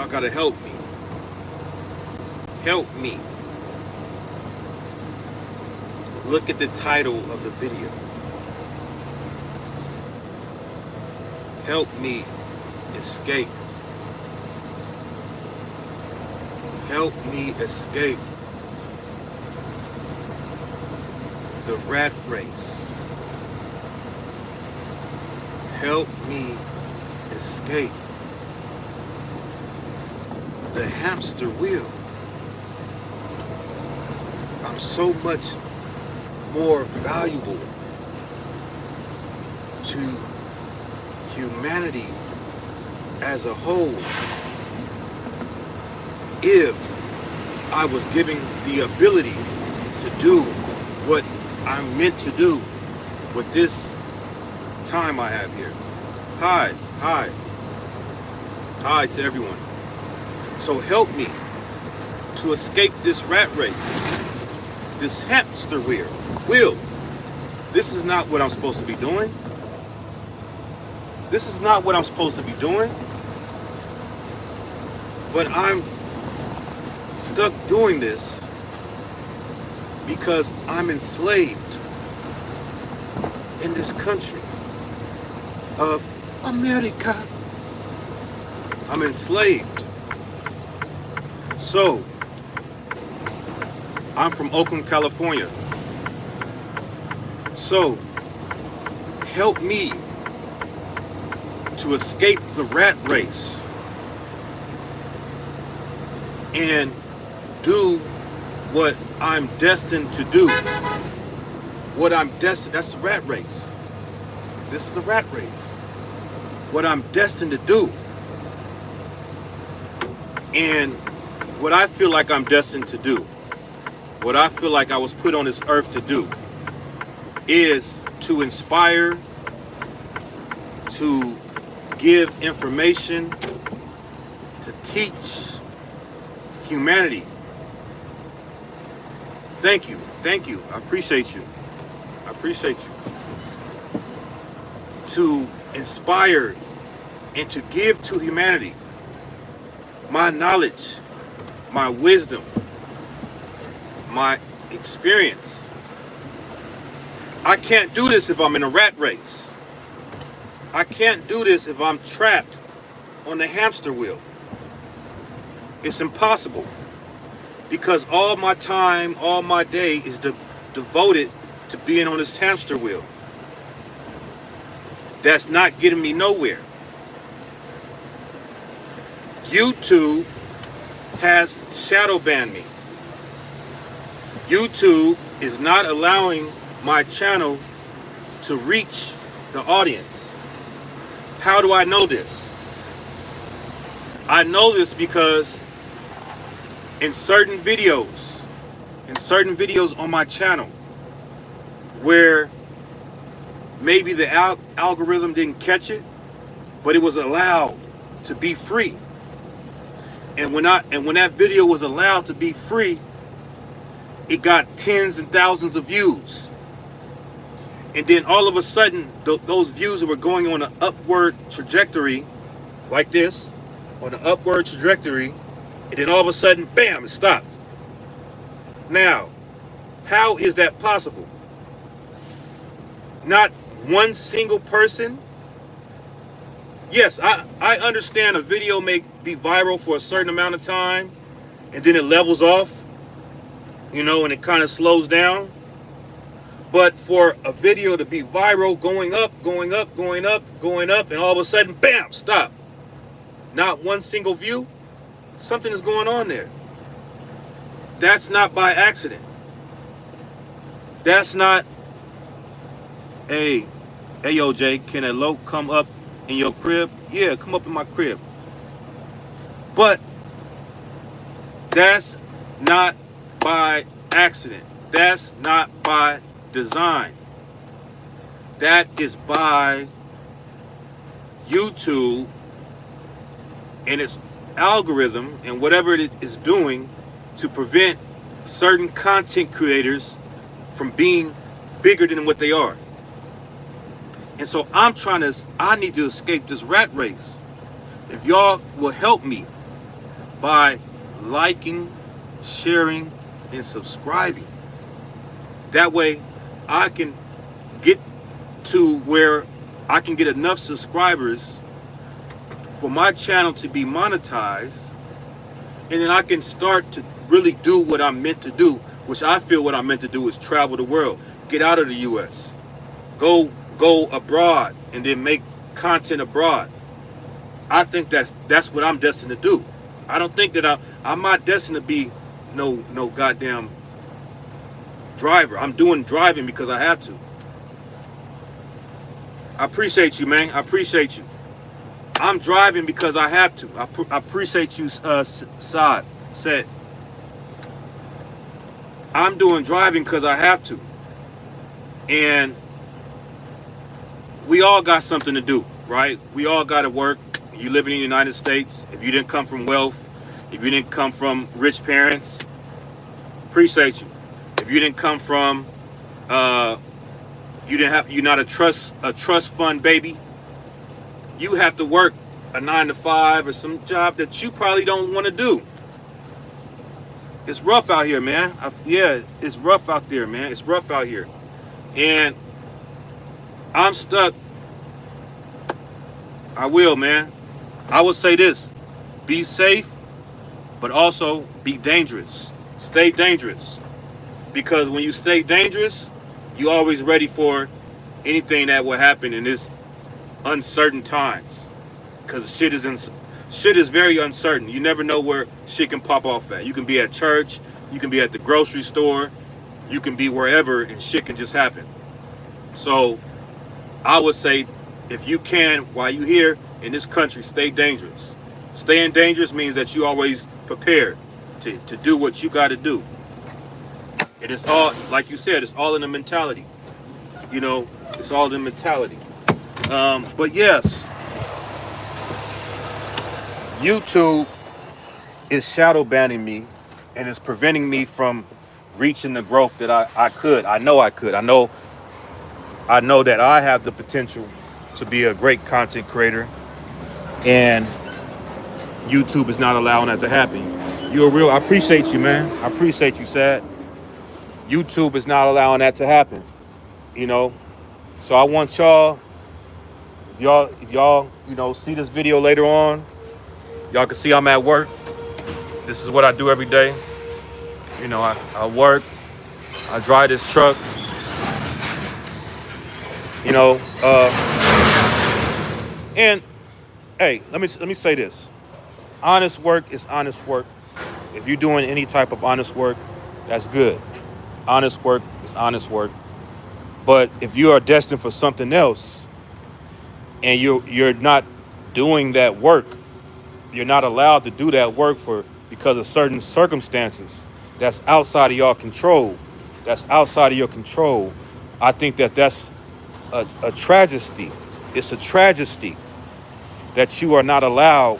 Y'all gotta help me. Help me. Look at the title of the video. Help me escape. Help me escape the rat race. Help me escape the hamster wheel. I'm so much more valuable to humanity as a whole if I was given the ability to do what I'm meant to do with this time I have here. Hi to everyone. So help me to escape this rat race, this hamster wheel. This is not what I'm supposed to be doing. This is not what I'm supposed to be doing. But I'm stuck doing this because I'm enslaved in this country of America. I'm enslaved. So, I'm from Oakland, California. So, help me to escape the rat race and do what I'm destined to do. What I'm destined, that's the rat race. This is the rat race. What I'm destined to do. And what I feel like I'm destined to do, what I feel like I was put on this earth to do, is to inspire, to give information, to teach humanity. Thank you. I appreciate you. To inspire and to give to humanity my knowledge, my wisdom, my experience. I can't do this if I'm in a rat race. I can't do this if I'm trapped on the hamster wheel. It's impossible, because all my time, all my day is devoted to being on this hamster wheel. That's not getting me nowhere. YouTube has shadow banned me. YouTube is not allowing my channel to reach the audience. How do I know this? I know this because in certain videos on my channel where maybe the algorithm didn't catch it, but it was allowed to be free. And when that video was allowed to be free, it got tens and thousands of views. And then all of a sudden, those views were going on an upward trajectory, like this, on an upward trajectory, and then all of a sudden, bam, it stopped. Now, how is that possible? Not one single person. Yes, I understand a video may be viral for a certain amount of time, and then it levels off, and it kind of slows down. But for a video to be viral, going up, and all of a sudden, bam, stop. Not one single view. Something is going on there. That's not by accident. That's not, hey yo, Jay, can a loc come up in your crib? Yeah, come up in my crib. But that's not by accident. That's not by design. That is by YouTube and its algorithm and whatever it is doing to prevent certain content creators from being bigger than what they are. And so I need to escape this rat race. If y'all will help me by liking, sharing, and subscribing. That way I can get to where I can get enough subscribers for my channel to be monetized, and then I can start to really do what I'm meant to do, which I feel what I'm meant to do is travel the world, get out of the US, go abroad, and then make content abroad. I think that's what I'm destined to do. I don't think that I'm not destined to be no goddamn driver. I'm doing driving because I have to. I appreciate you, man. I appreciate you. I'm driving because I have to. I appreciate you, Saad said. I'm doing driving because I have to. And we all got something to do, right? We all got to work. You live in the United States. If you didn't come from wealth, if you didn't come from rich parents, appreciate you. If you didn't come from, you're not a trust fund baby. You have to work a 9 to 5 or some job that you probably don't want to do. It's rough out here, man. Yeah, it's rough out there, man. It's rough out here. And I'm stuck. I will, man. I will say this. Be safe, but also be dangerous. Stay dangerous. Because when you stay dangerous, you're always ready for anything that will happen in this uncertain times. Because shit is very uncertain. You never know where shit can pop off at. You can be at church, you can be at the grocery store, you can be wherever, and shit can just happen. So I would say, if you can, while you're here in this country, stay dangerous. Staying dangerous means that you always prepared to do what you got to do. And it's all, like you said, it's all in the mentality. You know, it's all in the mentality. But yes, YouTube is shadow banning me, and it's preventing me from reaching the growth that I could. I know I could. I know that I have the potential to be a great content creator, and YouTube is not allowing that to happen. I appreciate you, man. I appreciate you, Sad. YouTube is not allowing that to happen, you know. So I want y'all, if y'all, see this video later on, y'all can see I'm at work. This is what I do every day. You know, I work, I drive this truck, and hey, let me say this. Honest work is honest work. If you're doing any type of honest work, that's good. Honest work is honest work. But if you are destined for something else and you're not doing that work, you're not allowed to do that work because of certain circumstances that's outside of your control. I think that's a tragedy. It's a tragedy that you are not allowed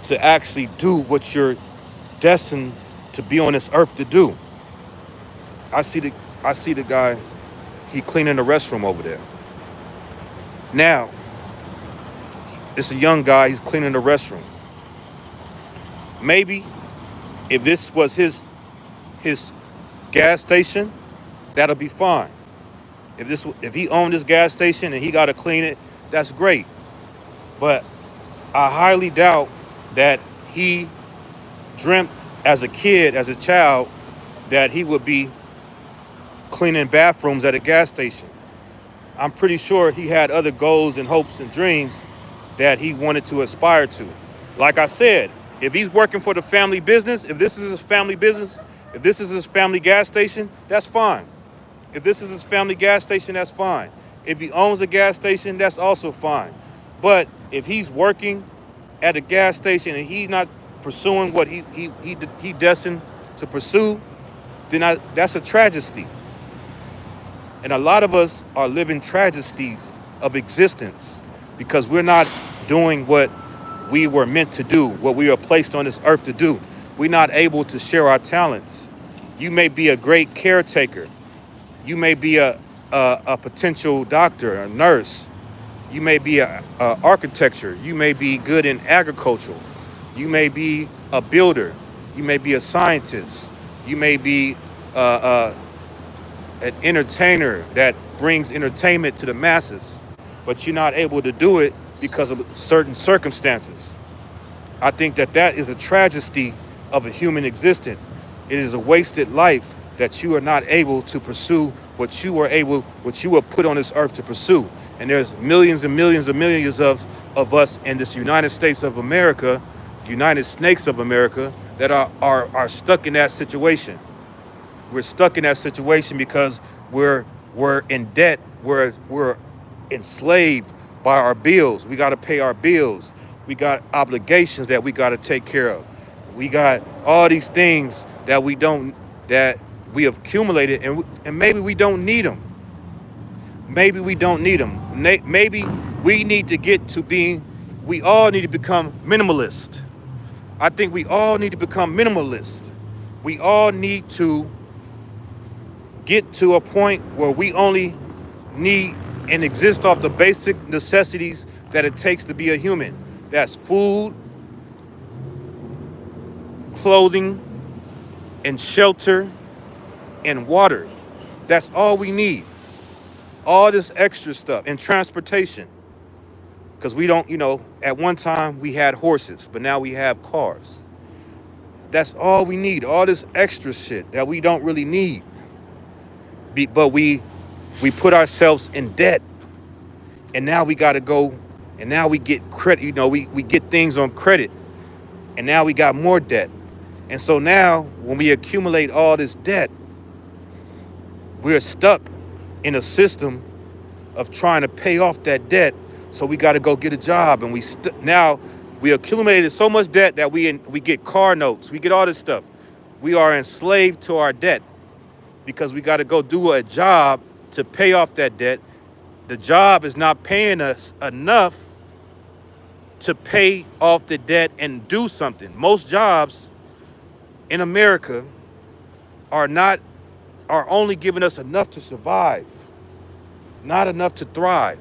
to actually do what you're destined to be on this earth to do. I see the guy, he cleaning the restroom over there. Now, it's a young guy, he's cleaning the restroom. Maybe if this was his gas station, that'll be fine. If he owned this gas station and he got to clean it, that's great. But I highly doubt that he dreamt as a kid, as a child, that he would be cleaning bathrooms at a gas station. I'm pretty sure he had other goals and hopes and dreams that he wanted to aspire to. Like I said, if he's working for the family business, if this is his family business, if this is his family gas station, that's fine. If this is his family gas station, that's fine. If he owns a gas station, that's also fine. But if he's working at a gas station and he's not pursuing what he destined to pursue, then that's a tragedy. And a lot of us are living tragedies of existence because we're not doing what we were meant to do, what we were placed on this earth to do. We're not able to share our talents. You may be a great caretaker. You may be a potential doctor, a nurse. You may be a architecture. You may be good in agriculture. You may be a builder. You may be a scientist. You may be an entertainer that brings entertainment to the masses, but you're not able to do it because of certain circumstances. I think that that is a tragedy of a human existence. It is a wasted life that you are not able to pursue what you were put on this earth to pursue. And there's millions and millions and millions of us in this United States of America, United Snakes of America, that are stuck in that situation. We're stuck in that situation because we're in debt. We're enslaved by our bills. We got to pay our bills. We got obligations that we got to take care of. We got all these things that we have accumulated, and maybe we don't need them. Maybe we don't need them. Maybe we need to get to being. We all need to become minimalist. I think we all need to become minimalist. We all need to get to a point where we only need and exist off the basic necessities that it takes to be a human. That's food, clothing, and shelter, and water. That's all we need. All this extra stuff, and transportation. Because we don't, at one time we had horses, but now we have cars. That's all we need. All this extra shit that we don't really need. But we put ourselves in debt, and now we got to go, and now we get credit. We get things on credit, and now we got more debt. And so now when we accumulate all this debt, we're stuck in a system of trying to pay off that debt. So we got to go get a job, and now we accumulated so much debt that we get car notes, we get all this stuff. We are enslaved to our debt because we got to go do a job to pay off that debt. The job is not paying us enough to pay off the debt and do something. Most jobs in America are only giving us enough to survive, not enough to thrive,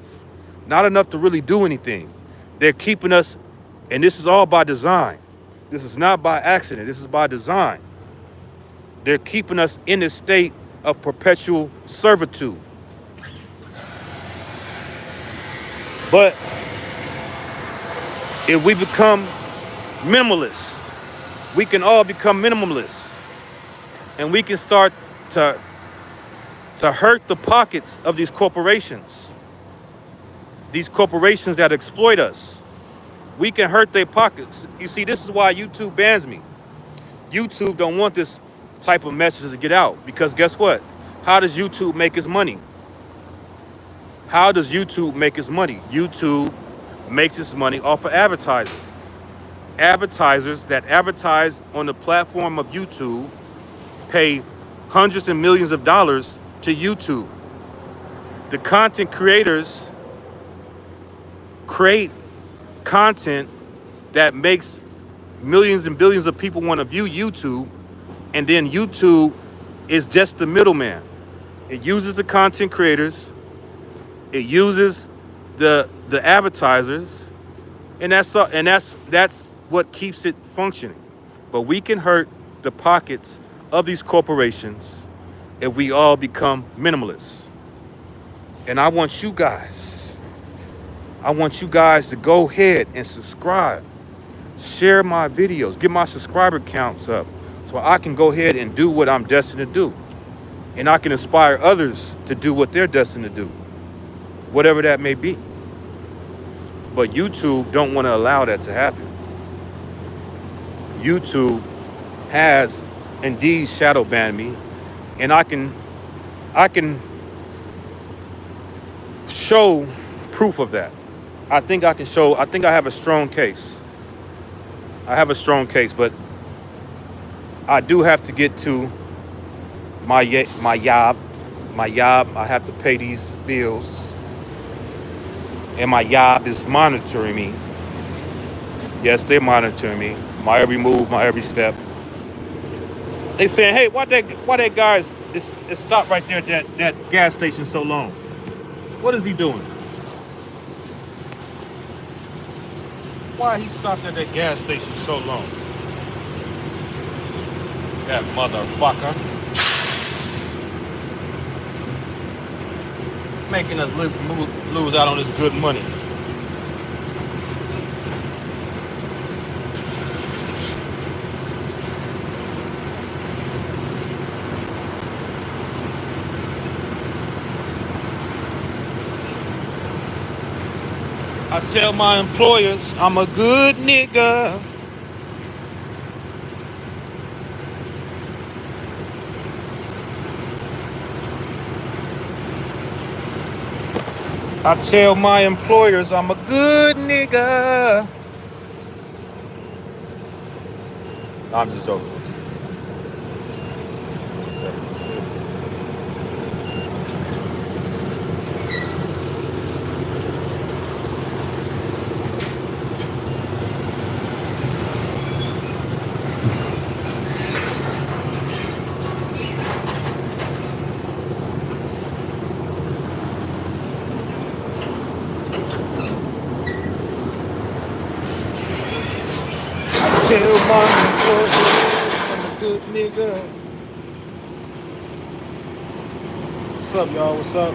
not enough to really do anything. They're keeping us, and this is all by design. This is not by accident. This is by design. They're keeping us in this state of perpetual servitude. But if we become minimalists, we can all become minimalists, and we can start to hurt the pockets of these corporations that exploit us. We can hurt their pockets. You see, this is why YouTube bans me. YouTube don't want this type of message to get out, because guess what? How does YouTube make its money? How does YouTube make its money? YouTube makes its money off of advertising. Advertisers that advertise on the platform of YouTube pay hundreds of millions of dollars to YouTube. The content creators create content that makes millions and billions of people want to view YouTube, and then YouTube is just the middleman. It uses the content creators, it uses the advertisers, and that's what keeps it functioning. But we can hurt the pockets of these corporations if we all become minimalists. And I want you guys to go ahead and subscribe, share my videos, get my subscriber counts up so I can go ahead and do what I'm destined to do. And I can inspire others to do what they're destined to do, whatever that may be. But YouTube don't want to allow that to happen. YouTube has indeed shadow banned me, and I can show proof of that. I think I have a strong case. But I do have to get to my job. I have to pay these bills, and my job is monitoring me. Yes, they're monitoring me, my every move, my every step. They saying, hey, why that guy is stopped right there at that gas station so long? What is he doing? Why he stopped at that gas station so long? That motherfucker. Making us lose out on this good money. I tell my employers I'm a good nigga. I tell my employers I'm a good nigga. I'm just joking. Tell my employers I'm a good nigga. What's up, y'all? What's up?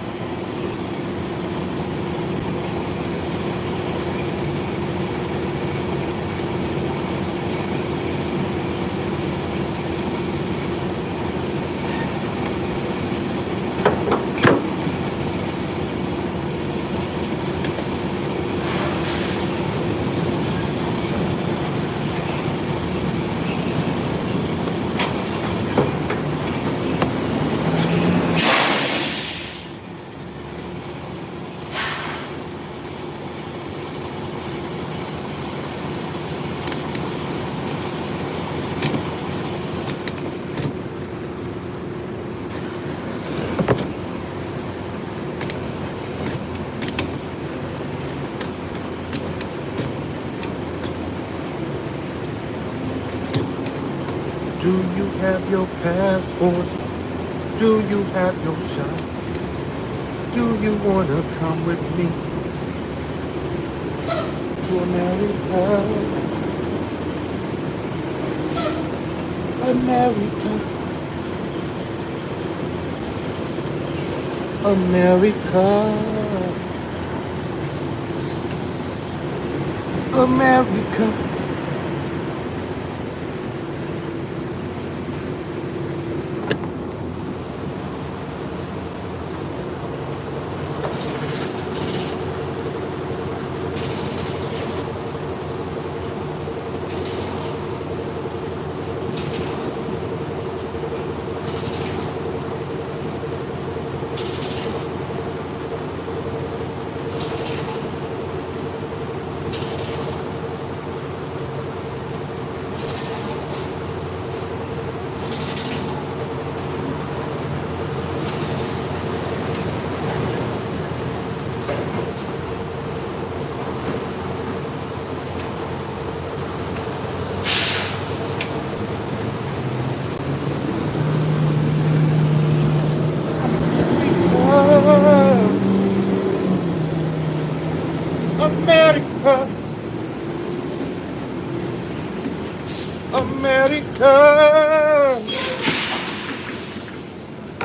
Do you have your passport? Do you have your shot? Do you wanna come with me to America? America, America, America. America, America,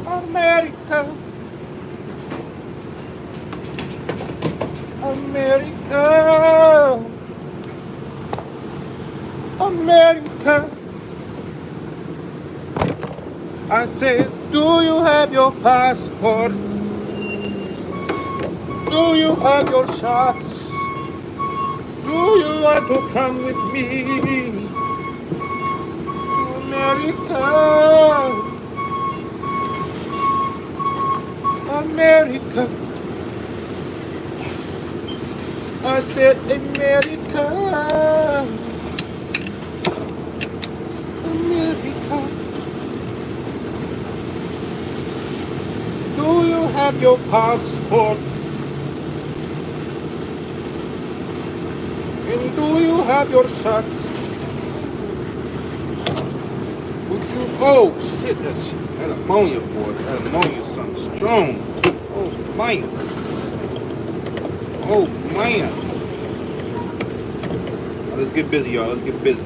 America, America, America. I said, do you have your passport? Do you have your shots? Do you want to come with me to America? America. I said America. America. Do you have your passport? And do you have your shots? Would you? Oh shit! That ammonia, boy. That ammonia is something strong. Oh man. Oh man. Let's get busy, y'all. Let's get busy.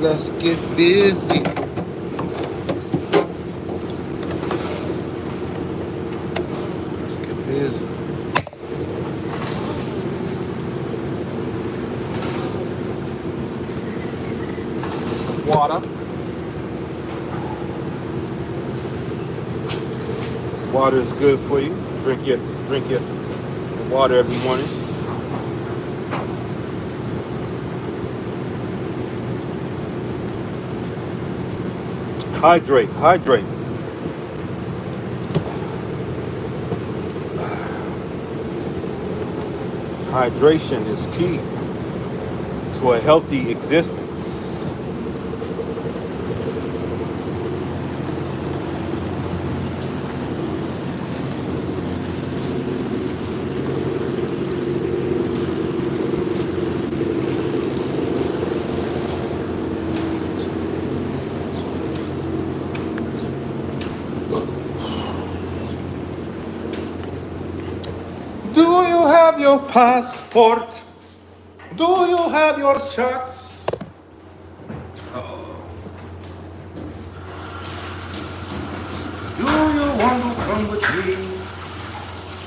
Let's get busy. Let's get busy. Some water. Water is good for you. Drink your water every morning. Hydrate. Hydration is key to a healthy existence. Do you have your passport? Do you have your shots? Do you want to come with me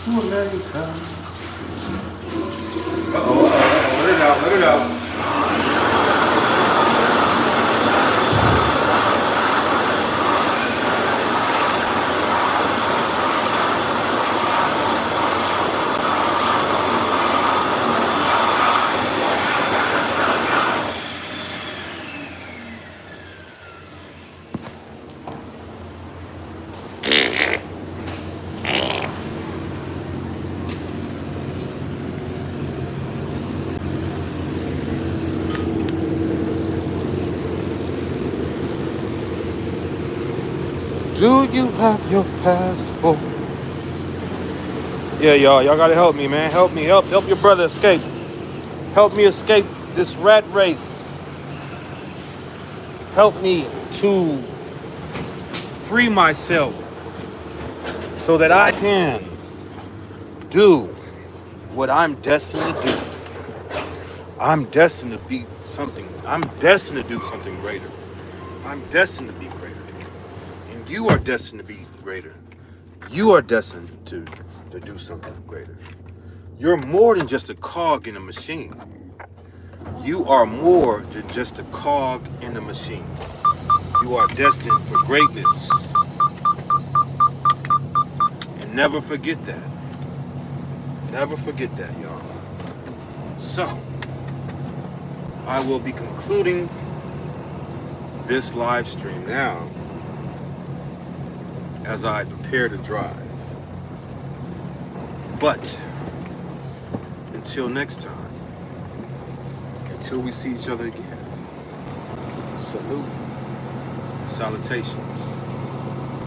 to America? Let it out. Do you have your passport? Yeah, y'all gotta help me, man. Help me, help your brother escape. Help me escape this rat race. Help me to free myself so that I can do what I'm destined to do. I'm destined to be something. I'm destined to do something greater. I'm destined to be greater. And you are destined to be greater. You are destined to do something greater. You're more than just a cog in a machine. You are more than just a cog in the machine. You are destined for greatness. And never forget that. Never forget that, y'all. So, I will be concluding this live stream now as I prepare to drive. But until next time, until we see each other again, salute, salutations.